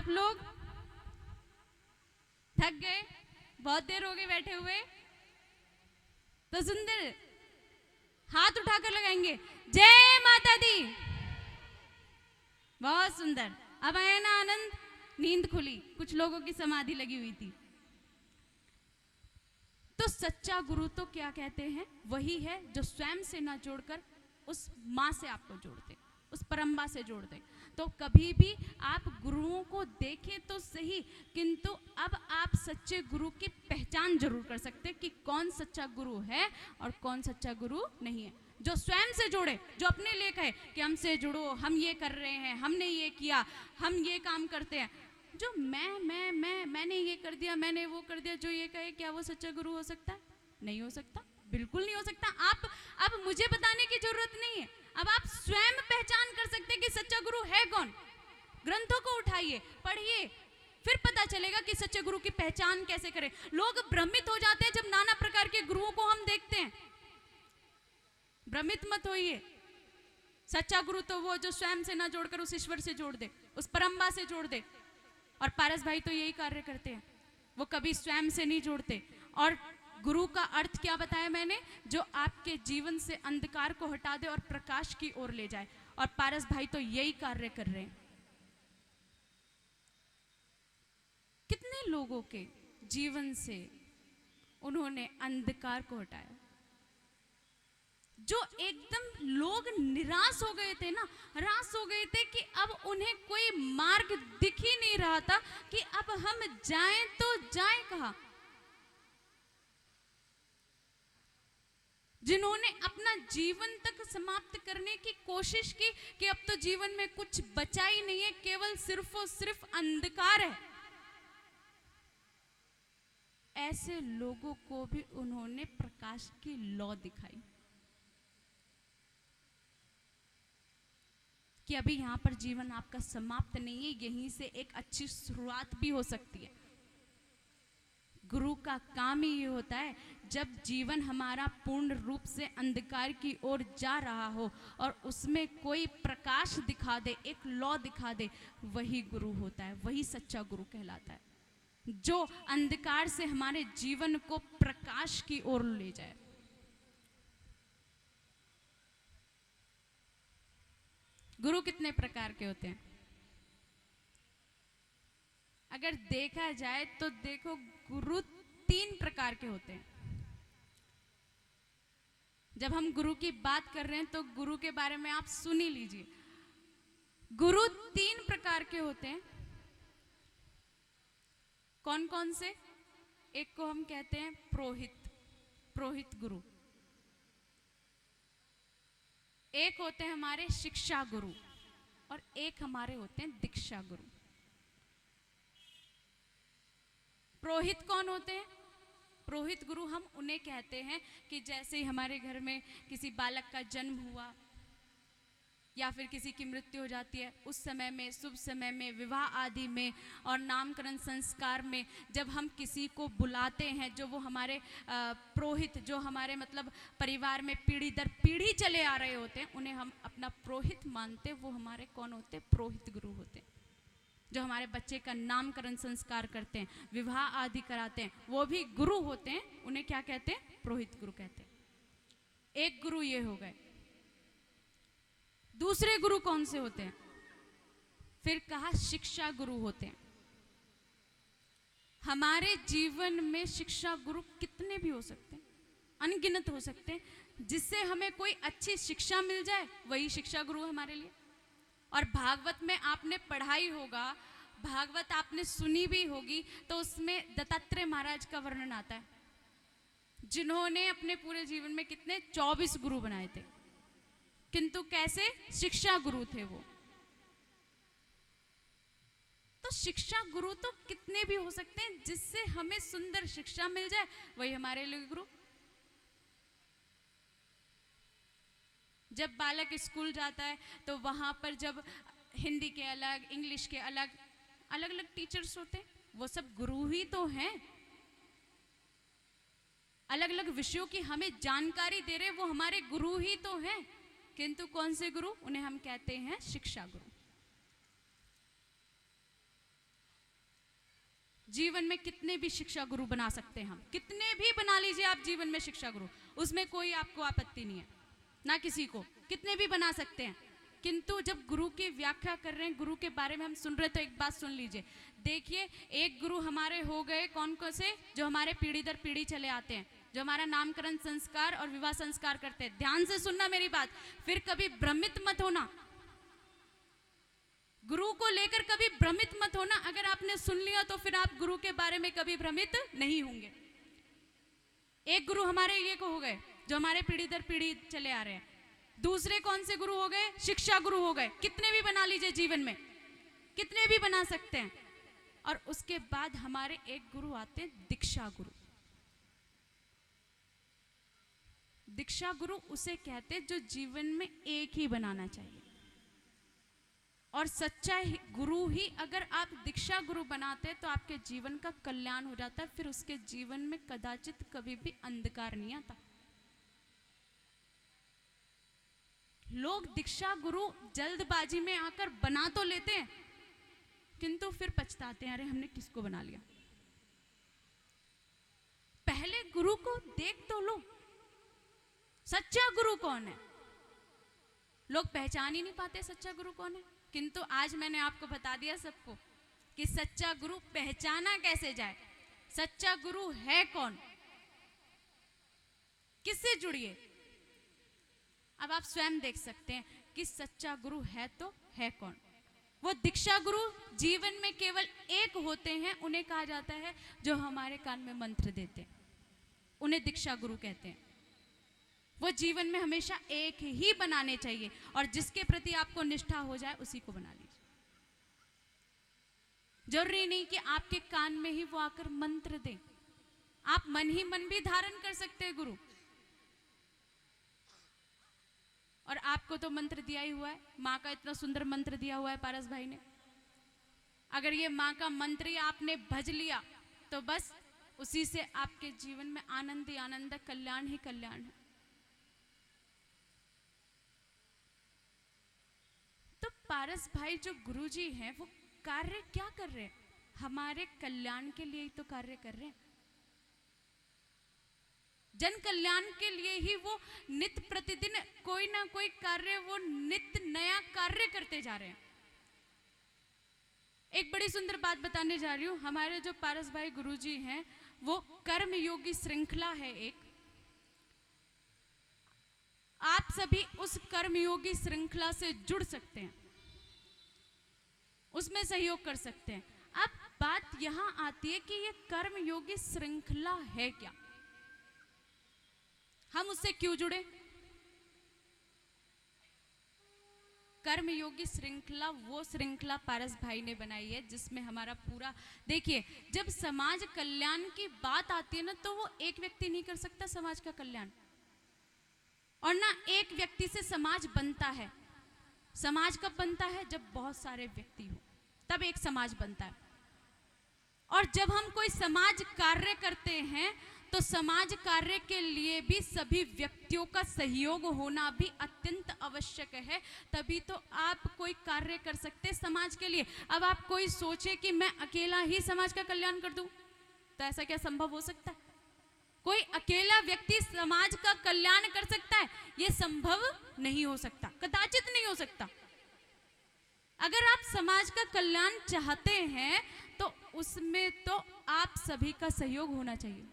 आप लोग थक गए, बहुत देर हो गई बैठे हुए, तो सुंदर हाथ उठाकर लगाएंगे, जय माता दी। बहुत सुंदर। अब आया ना आनंद, नींद खुली, कुछ लोगों की समाधि लगी हुई थी। तो सच्चा गुरु तो क्या कहते हैं, वही है जो स्वयं से ना जोड़कर उस माँ से आपको जोड़ते, उस परम्बा से जोड़ते। तो कभी भी आप गुरुओं को देखें तो सही, किंतु अब आप सच्चे गुरु की पहचान जरूर कर सकते कि कौन सच्चा गुरु है और कौन सच्चा गुरु नहीं है। जो स्वयं से जोड़े, जो अपने लिए कहे कि हमसे जुड़ो, हम ये कर रहे हैं, हमने ये किया, हम ये काम करते हैं। जो मैंने ये कर दिया, मैंने वो कर दिया, जो ये कहे, क्या वो सच्चा गुरु हो सकता है? नहीं हो सकता, बिल्कुल नहीं हो सकता। आप अब मुझे बताने की जरूरत नहीं है, अब आप स्वयं पहचान कर सकते हैं कि सच्चा गुरु है कौन। ग्रंथों को उठाइए, पढ़िए, फिर पता चलेगा कि सच्चे गुरु की पहचान कैसे करें। लोग भ्रमित हो जाते हैं जब नाना प्रकार के गुरुओं को हम देखते हैं। भ्रमित मत होइए। सच्चा गुरु तो वो जो स्वयं से ना जोड़कर उस ईश्वर से जोड़ दे, उस परम्बा से जोड़ दे। और पारस भाई तो यही कार्य करते हैं, वो कभी स्वयं से नहीं जोड़ते। और गुरु का अर्थ क्या बताया मैंने, जो आपके जीवन से अंधकार को हटा दे और प्रकाश की ओर ले जाए। और पारस भाई तो यही कार्य कर रहे हैं। कितने लोगों के जीवन से उन्होंने अंधकार को हटाया। जो एकदम लोग निराश हो गए थे ना, हरास हो गए थे कि अब उन्हें कोई मार्ग दिख ही नहीं रहा था कि अब हम जाएं तो जाएं कहां। जिन्होंने अपना जीवन तक समाप्त करने की कोशिश की कि अब तो जीवन में कुछ बचा ही नहीं है, केवल सिर्फ और सिर्फ अंधकार है, ऐसे लोगों को भी उन्होंने प्रकाश की लौ दिखाई कि अभी यहां पर जीवन आपका समाप्त नहीं है, यहीं से एक अच्छी शुरुआत भी हो सकती है। गुरु का काम ही ये होता है, जब जीवन हमारा पूर्ण रूप से अंधकार की ओर जा रहा हो और उसमें कोई प्रकाश दिखा दे, एक लौ दिखा दे, वही गुरु होता है, वही सच्चा गुरु कहलाता है, जो अंधकार से हमारे जीवन को प्रकाश की ओर ले जाए। गुरु कितने प्रकार के होते हैं? अगर देखा जाए तो देखो, गुरु 3 प्रकार के होते हैं। जब हम गुरु की बात कर रहे हैं तो गुरु के बारे में आप सुन ही लीजिए। गुरु 3 प्रकार के होते हैं। कौन कौन से? एक को हम कहते हैं पुरोहित, पुरोहित गुरु। एक होते हैं हमारे शिक्षा गुरु और एक हमारे होते हैं दीक्षा गुरु। पुरोहित कौन होते हैं? पुरोहित गुरु हम उन्हें कहते हैं कि जैसे ही हमारे घर में किसी बालक का जन्म हुआ या फिर किसी की मृत्यु हो जाती है, उस समय में, शुभ समय में, विवाह आदि में और नामकरण संस्कार में जब हम किसी को बुलाते हैं, जो वो हमारे पुरोहित, जो हमारे मतलब परिवार में पीढ़ी दर पीढ़ी चले आ रहे होते हैं, उन्हें हम अपना पुरोहित मानते। वो हमारे कौन होते हैं? पुरोहित गुरु होते हैं। जो हमारे बच्चे का नामकरण संस्कार करते हैं, विवाह आदि कराते हैं, वो भी गुरु होते हैं। उन्हें क्या कहते हैं? पुरोहित गुरु कहते हैं। एक गुरु ये हो गए। दूसरे गुरु कौन से होते हैं? फिर कहा शिक्षा गुरु होते हैं। हमारे जीवन में शिक्षा गुरु कितने भी हो सकते हैं, अनगिनत हो सकते हैं। जिससे हमें कोई अच्छी शिक्षा मिल जाए, वही शिक्षा गुरु है हमारे लिए। और भागवत में आपने पढ़ा ही होगा, भागवत आपने सुनी भी होगी, तो उसमें दत्तात्रेय महाराज का वर्णन आता है, जिन्होंने अपने पूरे जीवन में कितने 24 गुरु बनाए थे, किंतु कैसे? शिक्षा गुरु थे वो। तो शिक्षा गुरु तो कितने भी हो सकते हैं, जिससे हमें सुंदर शिक्षा मिल जाए, वही हमारे लिए गुरु। जब बालक स्कूल जाता है तो वहां पर जब हिंदी के अलग, इंग्लिश के अलग अलग अलग टीचर्स होते हैं, वो सब गुरु ही तो हैं। अलग अलग विषयों की हमें जानकारी दे रहे, वो हमारे गुरु ही तो हैं। किंतु कौन से गुरु? उन्हें हम कहते हैं शिक्षा गुरु। जीवन में कितने भी शिक्षा गुरु बना सकते हैं हम, कितने भी बना लीजिए आप जीवन में शिक्षा गुरु, उसमें कोई आपको आपत्ति नहीं है, ना किसी को, कितने भी बना सकते हैं। किंतु जब गुरु की व्याख्या कर रहे हैं, गुरु के बारे में हम सुन रहे, तो एक बात सुन लीजिए। देखिए, एक गुरु हमारे हो गए कौन कौन से, जो हमारे पीढ़ी दर पीढ़ी चले आते हैं, जो हमारा नामकरण संस्कार और विवाह संस्कार करते हैं। ध्यान से सुनना मेरी बात, फिर कभी भ्रमित मत होना, गुरु को लेकर कभी भ्रमित मत होना। अगर आपने सुन लिया तो फिर आप गुरु के बारे में कभी भ्रमित नहीं होंगे। एक गुरु हमारे ये को हो गए, जो हमारे पीढ़ी दर पीढ़ी चले आ रहे हैं। दूसरे कौन से गुरु हो गए, शिक्षा गुरु हो गए, कितने भी बना लीजिए जीवन में, कितने भी बना सकते हैं। और उसके बाद हमारे एक गुरु आते हैं दीक्षा गुरु। दीक्षा गुरु उसे कहते हैं जो जीवन में एक ही बनाना चाहिए, और सच्चा गुरु ही अगर आप दीक्षा गुरु बनाते हैं तो आपके जीवन का कल्याण हो जाता है, फिर उसके जीवन में कदाचित कभी भी अंधकार नहीं आता। लोग दीक्षा गुरु जल्दबाजी में आकर बना तो लेते हैं, किंतु फिर पछताते हैं, अरे हमने किसको बना लिया। पहले गुरु को देख तो लो, सच्चा गुरु कौन है। लोग पहचान ही नहीं पाते सच्चा गुरु कौन है, किंतु आज मैंने आपको बता दिया सबको कि सच्चा गुरु पहचाना कैसे जाए, सच्चा गुरु है कौन, किससे जुड़िए। अब आप स्वयं देख सकते हैं कि सच्चा गुरु है तो है कौन। वो दीक्षा गुरु जीवन में केवल एक होते हैं, उन्हें कहा जाता है जो हमारे कान में मंत्र देते हैं, उन्हें दीक्षा गुरु कहते हैं। वो जीवन में हमेशा एक ही बनाने चाहिए, और जिसके प्रति आपको निष्ठा हो जाए उसी को बना लीजिए। जरूरी नहीं कि आपके कान में ही वो आकर मंत्र दे, आप मन ही मन भी धारण कर सकते हैं गुरु। और आपको तो मंत्र दिया ही हुआ है, माँ का इतना सुंदर मंत्र दिया हुआ है पारस भाई ने। अगर ये माँ का मंत्र ही आपने भज लिया तो बस उसी से आपके जीवन में आनंद ही आनंद है, कल्याण ही कल्याण है। तो पारस भाई जो गुरुजी हैं वो कार्य क्या कर रहे हैं, हमारे कल्याण के लिए ही तो कार्य कर रहे हैं। जन कल्याण के लिए ही वो नित्य प्रतिदिन कोई ना कोई कार्य, वो नित्य नया कार्य करते जा रहे हैं। एक बड़ी सुंदर बात बताने जा रही हूं। हमारे जो पारस भाई गुरुजी हैं वो कर्म योगी श्रृंखला है एक, आप सभी उस कर्मयोगी श्रृंखला से जुड़ सकते हैं, उसमें सहयोग कर सकते हैं। अब बात यहां आती है कि ये कर्मयोगी श्रृंखला है क्या, हम उससे क्यों जुड़े। कर्मयोगी श्रृंखला वो श्रृंखला पारस भाई ने बनाई है जिसमें हमारा पूरा, देखिए जब समाज कल्याण की बात आती है ना, तो वो एक व्यक्ति नहीं कर सकता समाज का कल्याण, और ना एक व्यक्ति से समाज बनता है। समाज कब बनता है, जब बहुत सारे व्यक्ति हो, तब एक समाज बनता है। और जब हम कोई समाज कार्य करते हैं तो समाज कार्य के लिए भी सभी व्यक्तियों का सहयोग होना भी अत्यंत आवश्यक है, तभी तो आप कोई कार्य कर सकते हैं समाज के लिए। अब आप कोई सोचे कि मैं अकेला ही समाज का कल्याण कर दूं, तो ऐसा क्या संभव हो सकता है? कोई अकेला व्यक्ति समाज का कल्याण कर सकता है? यह संभव नहीं हो सकता, कदाचित नहीं हो सकता। अगर आप समाज का कल्याण चाहते हैं तो उसमें तो आप सभी का सहयोग होना चाहिए।